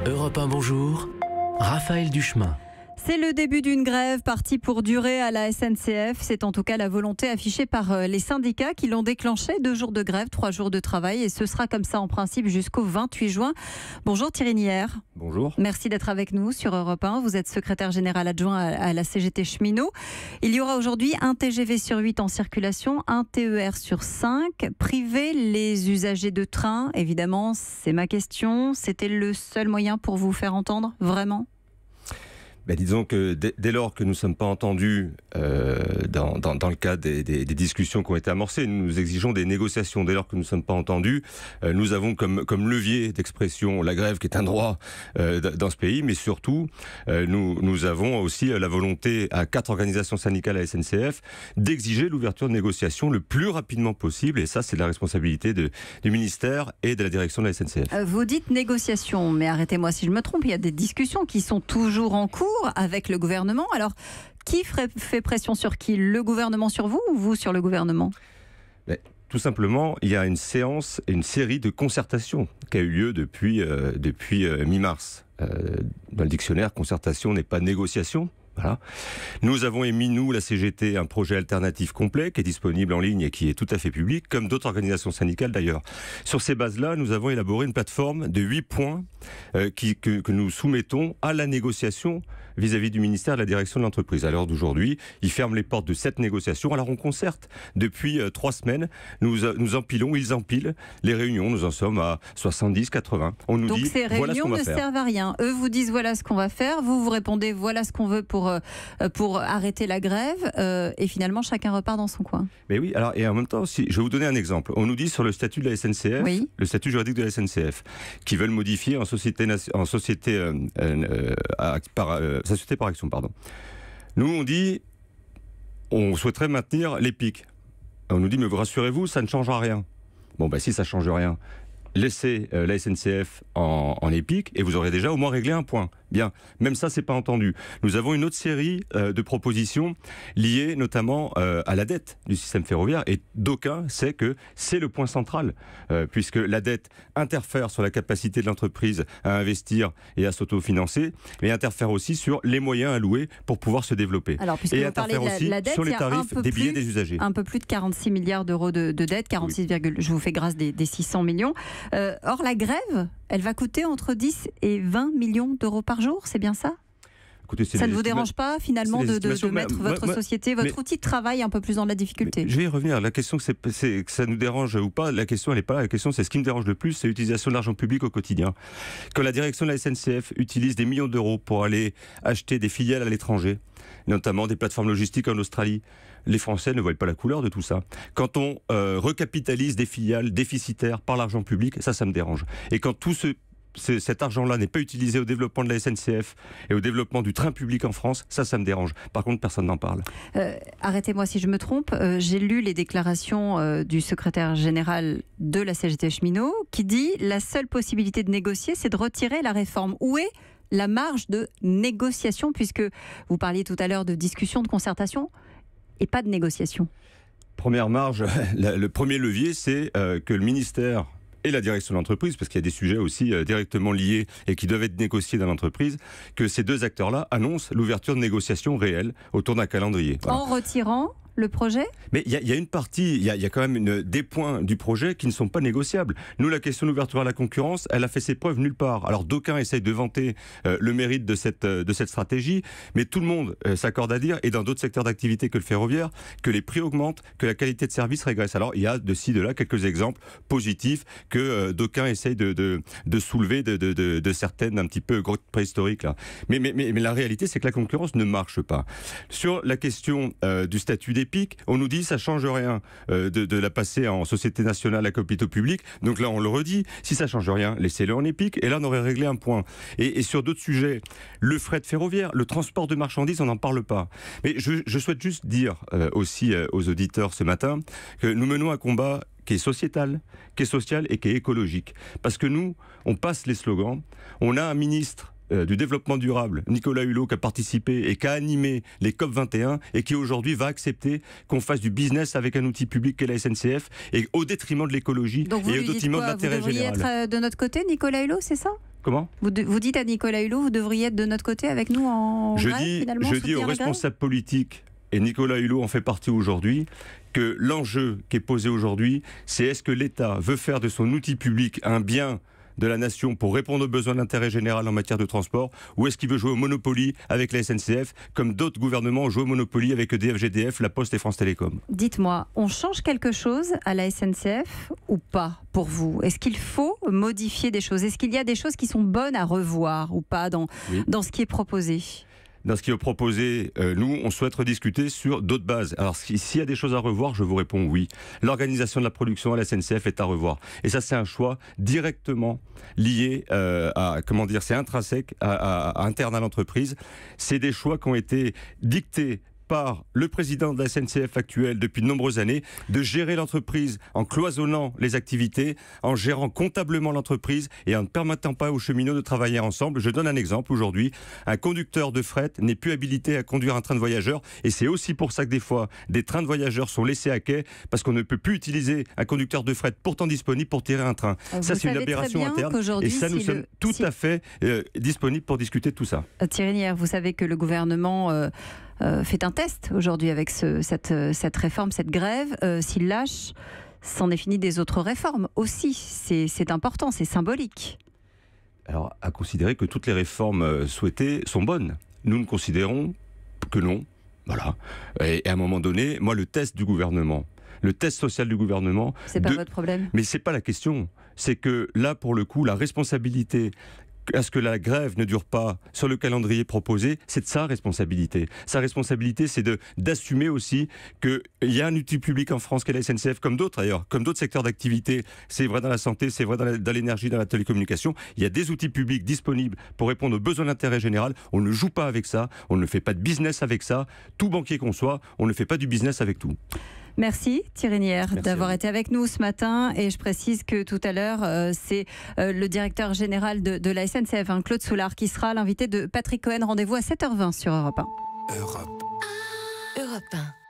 Europe 1, bonjour. Raphaël Duchemin. C'est le début d'une grève partie pour durer à la SNCF. C'est en tout cas la volonté affichée par les syndicats qui l'ont déclenché. 2 jours de grève, 3 jours de travail. Et ce sera comme ça en principe jusqu'au 28 juin. Bonjour Thierry Nier. Bonjour. Merci d'être avec nous sur Europe 1. Vous êtes secrétaire général adjoint à la CGT Cheminot. Il y aura aujourd'hui un TGV sur 8 en circulation, un TER sur 5. Priver les usagers de train, évidemment, c'est ma question. C'était le seul moyen pour vous faire entendre, vraiment ? Disons que dès lors que nous ne sommes pas entendus dans le cadre des discussions qui ont été amorcées, nous exigeons des négociations. Dès lors que nous ne sommes pas entendus, nous avons comme levier d'expression la grève qui est un droit dans ce pays, mais surtout nous avons aussi la volonté à 4 organisations syndicales à la SNCF d'exiger l'ouverture de négociations le plus rapidement possible, et ça c'est la responsabilité du ministère et de la direction de la SNCF. Vous dites négociations, mais arrêtez-moi si je me trompe, il y a des discussions qui sont toujours en cours avec le gouvernement. Alors, qui fait pression sur qui ? Le gouvernement sur vous ou vous sur le gouvernement ? Tout simplement, il y a une série de concertations qui a eu lieu depuis mi-mars. Dans le dictionnaire, concertation n'est pas négociation. Voilà. Nous avons émis, nous, la CGT, un projet alternatif complet qui est disponible en ligne et qui est tout à fait public, comme d'autres organisations syndicales d'ailleurs. Sur ces bases-là, nous avons élaboré une plateforme de 8 points que nous soumettons à la négociation vis-à-vis du ministère et de la direction de l'entreprise. À l'heure d'aujourd'hui, ils ferment les portes de cette négociation. Alors on concerte depuis 3 semaines. Ils empilent les réunions. Nous en sommes à 70, 80. On nous Donc dit, ces voilà ce qu'on réunions va ne faire. servent à rien. Eux vous disent voilà ce qu'on va faire. Vous répondez voilà ce qu'on veut pour arrêter la grève. Et finalement, chacun repart dans son coin. Mais oui, alors, et en même temps, je vais vous donner un exemple. On nous dit sur le statut de la SNCF, oui. Le statut juridique de la SNCF, qui veulent modifier société par action, pardon. Nous, on dit, on souhaiterait maintenir l'EPIC. On nous dit, mais vous rassurez-vous, ça ne changera rien. Bon, si ça ne change rien, laissez la SNCF en EPIC et vous aurez déjà au moins réglé un point. Bien, même ça, c'est pas entendu. Nous avons une autre série de propositions liées notamment à la dette du système ferroviaire, et d'aucuns savent que c'est le point central, puisque la dette interfère sur la capacité de l'entreprise à investir et à s'autofinancer, mais interfère aussi sur les moyens alloués pour pouvoir se développer. Alors, puisque et vous parlez interfère de la dette, sur les tarifs des billets des usagers. Un peu plus de 46 milliards d'euros de dette, 46, oui. Je vous fais grâce des 600 millions. Or, la grève, elle va coûter entre 10 et 20 millions d'euros par jour, c'est bien ça ? Écoutez, ça ne vous dérange pas finalement de mettre votre société, votre outil de travail un peu plus dans la difficulté ? Je vais y revenir. La question, c'est que ça nous dérange ou pas. La question, elle n'est pas là. La question, c'est ce qui me dérange le plus, c'est l'utilisation de l'argent public au quotidien. Quand la direction de la SNCF utilise des millions d'euros pour aller acheter des filiales à l'étranger, notamment des plateformes logistiques en Australie, les Français ne voient pas la couleur de tout ça. Quand on recapitalise des filiales déficitaires par l'argent public, ça me dérange. Et quand cet argent-là n'est pas utilisé au développement de la SNCF et au développement du train public en France, ça me dérange. Par contre, personne n'en parle. Arrêtez-moi si je me trompe. J'ai lu les déclarations du secrétaire général de la CGT Cheminot qui dit la seule possibilité de négocier, c'est de retirer la réforme. Où est la marge de négociation, puisque vous parliez tout à l'heure de discussion, de concertation et pas de négociation? Première marge, le premier levier, c'est que le ministère et la direction de l'entreprise, parce qu'il y a des sujets aussi directement liés et qui doivent être négociés dans l'entreprise, que ces 2 acteurs-là annoncent l'ouverture de négociations réelles autour d'un calendrier. Voilà. En retirant le projet ? Mais il y a une partie, il y a quand même des points du projet qui ne sont pas négociables. Nous, la question d'ouverture à la concurrence, elle a fait ses preuves nulle part. Alors d'aucuns essayent de vanter le mérite de cette stratégie, mais tout le monde s'accorde à dire, et dans d'autres secteurs d'activité que le ferroviaire, que les prix augmentent, que la qualité de service régresse. Alors il y a de ci, de là quelques exemples positifs que d'aucuns essayent de soulever de certaines un petit peu grottes préhistoriques là. Mais la réalité, c'est que la concurrence ne marche pas. Sur la question du statut des EPIC, on nous dit ça change rien de la passer en société nationale à capitaux publics. Donc là, on le redit, si ça change rien, laissez-le en EPIC, et là, on aurait réglé un point. Et sur d'autres sujets, le fret ferroviaire, le transport de marchandises, on n'en parle pas. Mais je souhaite juste dire aussi aux auditeurs ce matin que nous menons un combat qui est sociétal, qui est social et qui est écologique. Parce que nous, on passe les slogans, on a un ministre du développement durable, Nicolas Hulot, qui a participé et qui a animé les COP21 et qui aujourd'hui va accepter qu'on fasse du business avec un outil public qu'est la SNCF et au détriment de l'écologie et au détriment de l'intérêt général. Vous devriez être de notre côté, Nicolas Hulot, c'est ça ? Comment ? Vous dites à Nicolas Hulot, vous devriez être de notre côté avec nous en grève, finalement, Je dis aux soutenir la grève ? responsables politiques, et Nicolas Hulot en fait partie aujourd'hui, que l'enjeu qui est posé aujourd'hui, c'est est-ce que l'État veut faire de son outil public un bien de la nation pour répondre aux besoins d'intérêt général en matière de transport, ou est-ce qu'il veut jouer au Monopoly avec la SNCF, comme d'autres gouvernements ont joué au Monopoly avec EDF, GDF, La Poste et France Télécom ? Dites-moi, on change quelque chose à la SNCF ou pas pour vous ? Est-ce qu'il faut modifier des choses ? Est-ce qu'il y a des choses qui sont bonnes à revoir ou pas dans ce qui est proposé ? Dans ce qui est proposé, nous, on souhaite rediscuter sur d'autres bases. Alors, s'il y a des choses à revoir, je vous réponds oui. L'organisation de la production à la SNCF est à revoir. Et ça, c'est un choix directement lié c'est intrinsèque interne à l'entreprise. C'est des choix qui ont été dictés par le président de la SNCF actuel depuis de nombreuses années, de gérer l'entreprise en cloisonnant les activités, en gérant comptablement l'entreprise et en ne permettant pas aux cheminots de travailler ensemble. Je donne un exemple aujourd'hui. Un conducteur de fret n'est plus habilité à conduire un train de voyageurs et c'est aussi pour ça que des fois, des trains de voyageurs sont laissés à quai parce qu'on ne peut plus utiliser un conducteur de fret pourtant disponible pour tirer un train. Ça, c'est une aberration interne et ça, nous sommes tout à fait disponibles pour discuter de tout ça. Thierry Nier, vous savez que le gouvernement fait un test aujourd'hui avec cette réforme, cette grève. S'il lâche, c'en est fini des autres réformes aussi. C'est important, c'est symbolique. Alors, à considérer que toutes les réformes souhaitées sont bonnes. Nous considérons que non. Voilà. Et à un moment donné, moi, le test du gouvernement, le test social du gouvernement... C'est pas votre problème. Mais c'est pas la question. C'est que là, pour le coup, la responsabilité... à ce que la grève ne dure pas sur le calendrier proposé, c'est de sa responsabilité. Sa responsabilité, c'est d'assumer aussi qu'il y a un outil public en France qu'est la SNCF, comme d'autres d'ailleurs, comme d'autres secteurs d'activité. C'est vrai dans la santé, c'est vrai dans l'énergie, dans la télécommunication. Il y a des outils publics disponibles pour répondre aux besoins d'intérêt général. On ne joue pas avec ça, on ne fait pas de business avec ça. Tout banquier qu'on soit, on ne fait pas du business avec tout. Merci Thierry Nier d'avoir été avec nous ce matin et je précise que tout à l'heure c'est le directeur général de la SNCF, Claude Soulard, qui sera l'invité de Patrick Cohen. Rendez-vous à 7h20 sur Europe 1. Europe 1.